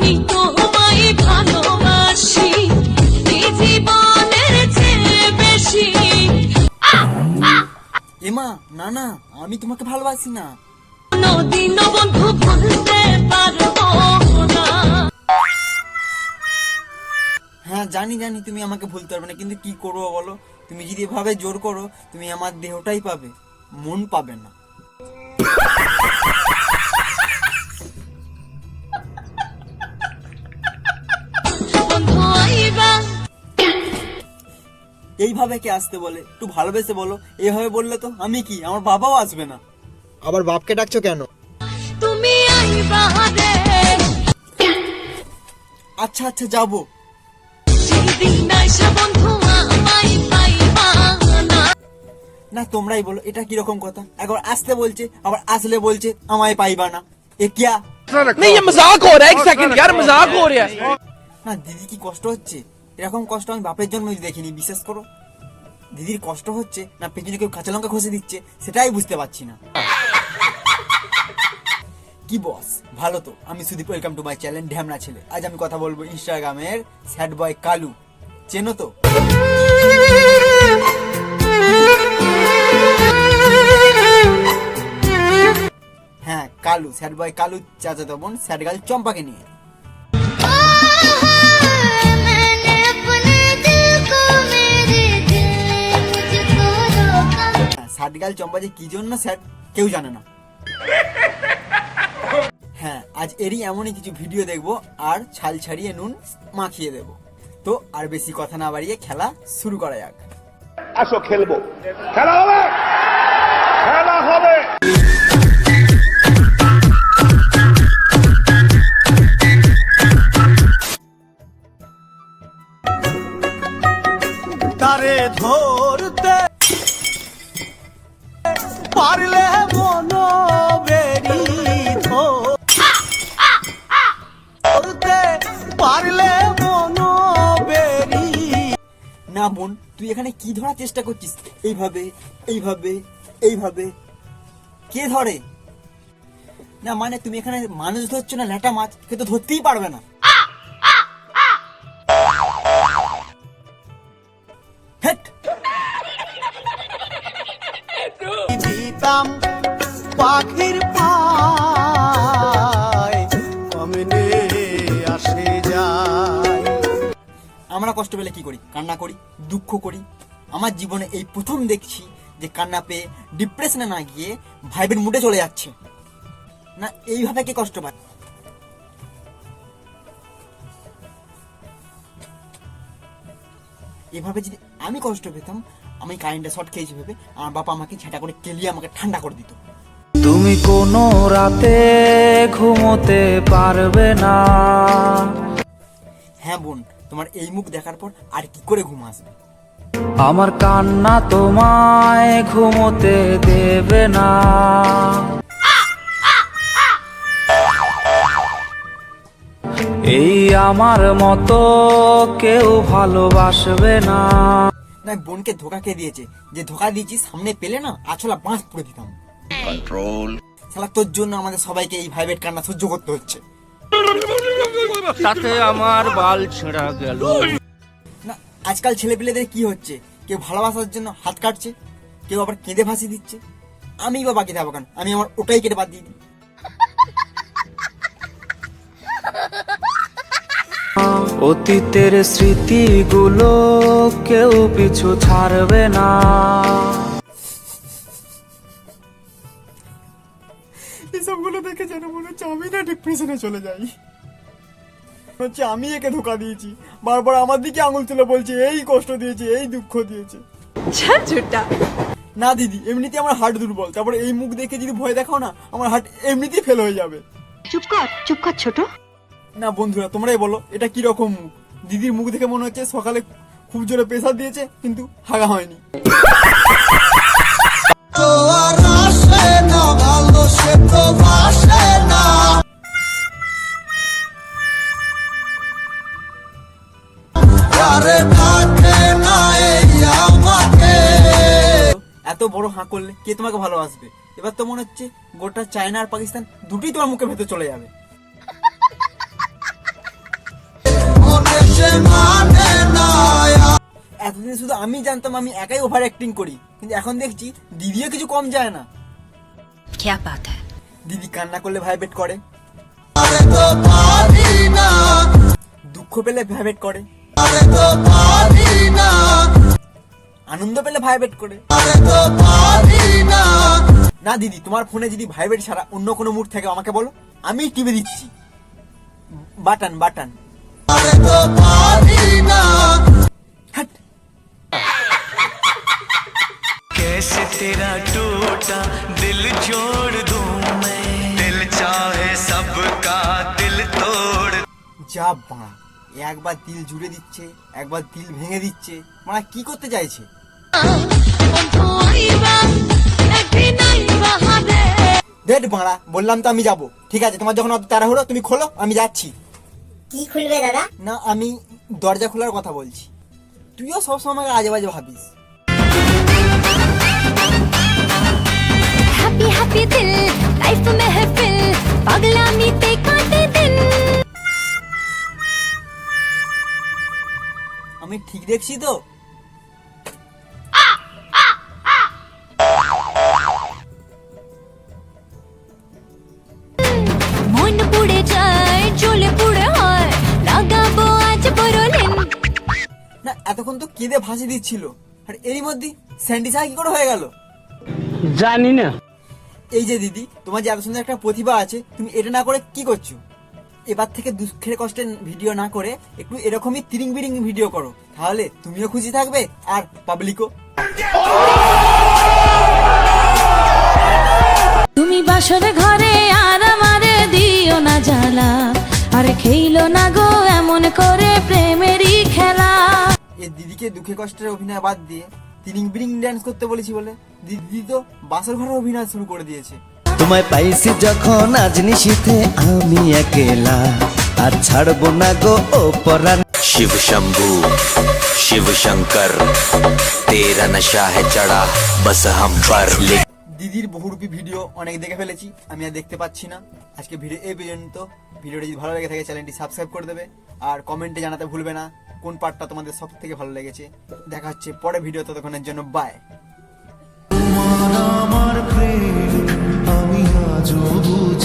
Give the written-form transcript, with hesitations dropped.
আমি তোমায় ভালোবাসি এই জীবনের চেয়ে বেশি। এমা না না, আমি তোমাকে ভালোবাসি না। কোনদিন বন্ধু ভুলতে পারবো না। হ্যাঁ জানি জানি তুমি আমাকে ভুলতে পারবে না, কিন্তু কি করবো বলো? তুমি যদি এভাবে জোর করো, তুমি আমার দেহটাই পাবে, মন পাবে না। বন্ধু আইবা এইভাবে কে আসতে বলে? একটু ভালোবেসে বলো। এইভাবে বললে তো আমি কি, আমার বাবাও আসবে না। আবার বাপকে ডাকছো কেন? তুমি আইবা রে আচ্ছা আচ্ছা যাবো। সেদিন আইসা বন্ধু আমায় পাইবা না। না তোমরাই বলো, এটা কি রকম কথা? একবার আসতে বলছে, আবার আসলে বলছে আমায় পাইবা না। এ কিয়া? नहीं ये मजाक हो रहा है, एक सेकंड यार मजाक हो रहा है। না দিদি কি কষ্ট হচ্ছে? এরকম কষ্ট আমি বাপের জন্ম দেখিনি, বিশ্বাস করো। দিদির কষ্ট হচ্ছে না পেছনে কেউ কাঁচা লঙ্কা ঘষে দিচ্ছে, সেটাই বুঝতে পারছি না। কি বস, ভালো তো? আমি Sudip, welcome to my channel ঢ্যামনা ছেলে। আজ আমি কথা বলবো ইনস্টাগ্রামের স্যাড বয় কালু। চেনো তো? হ্যাঁ কালু, স্যাড বয় কালু চাচাতো বোন স্যাড গার্ল চম্পাকে নিয়ে। স্যাড গার্ল চম্পা যে কি জন্য স্যাড কেউ জানে না। হ্যাঁ আজ এরই এমনই কিছু ভিডিও দেখবো আর ছাল ছাড়িয়ে নুন মাখিয়ে দেব। তো আর বেশি কথা না বাড়িয়ে খেলা শুরু করা যাক। আসো খেলবো, খেলা হবে, খেলা হবে। তারে ধরতে পারলে মনো বেরি ধরতে পারলে মনো বেরি। না বোন, তুই এখানে কি ধরার চেষ্টা করছিস? এইভাবে এইভাবে এইভাবে কে ধরে? না মানে তুমি এখানে মানুষ ধরছো না ল্যাটা মাছ? কে তো ধরতেই পারবে না। হেট! দিতাম পাখির পায় কমনে আসে যায়। আমরা কষ্ট পেলে কি করি? কান্না করি, দুঃখ করি। আমার জীবনে এই প্রথম দেখছি যে কান্না পেয়ে ডিপ্রেশনে না গিয়ে ভাইবের মুডে চলে যাচ্ছে। না এইভাবে কে কষ্ট পায়? এভাবে যদি আমি কষ্ট পেতাম, আমি কারেন্টে শর্ট খেয়েছি ভেবে আমার বাবা আমাকে ঝেঁটা করে কেলিয়ে আমাকে ঠান্ডা করে দিত। তুমি কোনো রাতে ঘুমোতে পারবে না। হ্যাঁ বোন, তোমার এই মুখ দেখার পর আর কি করে ঘুম আসবে? আমার কান্না তোমায় ঘুমোতে দেবে না। এই আমার মতো কেউ ভালোবাসবে না। না বোনকে ধোকা কে দিয়েছে? যে ধোকা দিয়েছি সামনে পেলে না আছলা বাঁশ পুড়ে দিতাম। কন্ট্রোল। শালা তোর জন্য আমাদের সবাইকে এই ভাইবের কান্না সহ্য করতে হচ্ছে। তাতে আমার বাল ছেঁড়া গেল। না আজকাল ছেলেপিলেদের কি হচ্ছে? কেউ ভালোবাসার জন্য হাত কাটছে, কেউ আবার কেঁদে ফাঁসি দিচ্ছে। আমি বা বাকি থাকবো কেন? আমি আমার ওটাই কেটে বাদ দিয়ে দিই। অতীতের স্মৃতিগুলো কেউ পিছু ছাড়বে না। এসবগুলো দেখে যেন মনে হচ্ছে আমি না ডিপ্রেশনে চলে যাই। হচ্ছে আমি একে ধোকা দিয়েছি, বারবার আমার দিকে আঙুল তুলে বলছে এই কষ্ট দিয়েছে, এই দুঃখ দিয়েছে। না দিদি, এমনিতে আমার হার্ট দুর্বল, তারপরে এই মুখ দেখে যদি ভয় দেখাও না, আমার হার্ট এমনিতেই ফেল হয়ে যাবে। চুপ কর ছোট। না বন্ধুরা তোমরাই বলো এটা কি রকম মুখ? দিদির মুখ দেখে মনে হচ্ছে সকালে খুব জোরে প্রেসার দিয়েছে কিন্তু হাগা হয়নি। তো আর আসে না ভালো সে তো বাসে না। আরে থাকে না এই আমাকে। এত বড় হাঁ করলে কে তোমাকে ভালোবাসবে? এবার তো মনে হচ্ছে গোটা চায়না আর পাকিস্তান দুটোই তোমার মুখের ভেতর চলে যাবে। মানে না। এতদিন শুধু আমি জানতাম আমি একাই ওভার অ্যাক্টিং করি, কিন্তু এখন দেখছি দিদিও কিছু কম যায় না। क्या बात है? দিদি কান্না করলে ভাইব্রেট করে, আরে তো পারি না, দুঃখ পেলে ভাইব্রেট করে, আরে তো পারি না, আনন্দ পেলে ভাইব্রেট করে। আরে তো পারি না। না দিদি, তোমার ফোনে যদি ভাইব্রেট ছাড়া অন্য কোনো মুড থাকে আমাকে বলো, আমি টিপে দিচ্ছি বাটন বাটন। আরে তো পারি না। হাট। कैसे तेरा टूटा दिल जोड़ दूं मैं, दिल चाहे सबका दिल तोड़। যা বাড়া, একবার দিল জুড়ে দিচ্ছে, একবার দিল ভেঙে দিচ্ছে, মানে কি করতে চাইছে? বন্ধু আইবা একদিন আইবা রে ডেট বাড়া, বললাম তো আমি যাব। ঠিক আছে, তোমার যখন অত তাড়া হলো তুমি খোলো, আমি যাচ্ছি। কি খুলবে দাদা? না, আমি দরজা খোলার কথা বলছি। তুইও সবসময় আমাকে আজে বাজে ভাবিস। हैप्पी हैप्पी दिल लाइफ महफिल पगलामी ते काटे दिन। আমি ঠিক দেখছি তো? মন পুড়ে যায় চলে পুড়ে হয় লাগাবো আজ বড়লিন। না, এতক্ষণ তো কেঁদে ভাসি দিচ্ছিল, আর এরই মধ্যে স্যান্ডি সাহা কি করে হয়ে গেল? জানি না। এই যে দিদি, তোমার যে এত সুন্দর একটা প্রতিভা আছে, তুমি এটা না করে কি করছো? এবার থেকে দুঃখের কষ্টের ভিডিও না করে একটু এরকমই তিরিং বিরিং ভিডিও করো, তাহলে তুমিও খুশি থাকবে আর পাবলিকও। তুমি বাসর ঘরে আর আমারে দিও না জ্বালা, আরে খেইলো না গো এমন করে প্রেমেরই খেলা। এই দিদিকে দুঃখে কষ্টের অভিনয় বাদ দিয়ে তিরিং বিরিং ড্যান্স করতে বলেছি বলে দিদি তো বাসর ঘরে অভিনয় শুরু করে দিয়েছে। তোমায় পাইছি যখন আজ নিশীথে আমি একেলা, আর ছাড়বো না গো ও পরাণ। शिव शंभू शिव शंकर तेरा नशा है चढ़ा बस हम पर। দিদির বহুরূপী ভিডিও অনেক দেখে ফেলেছি, আমি আর দেখতে পাচ্ছি না। আজকে ভিডিও এই পর্যন্ত। ভিডিওটি যদি ভালো লেগে থাকে চ্যানেলটি সাবস্ক্রাইব করে দেবে, আর কমেন্টে জানাতে ভুলবে না কোন পার্টটা তোমাদের সব থেকে ভালো লেগেছে। দেখা হচ্ছে পরে ভিডিও, ততক্ষণের জন্য বাই। আমার প্রেম আমি আজও বুঝি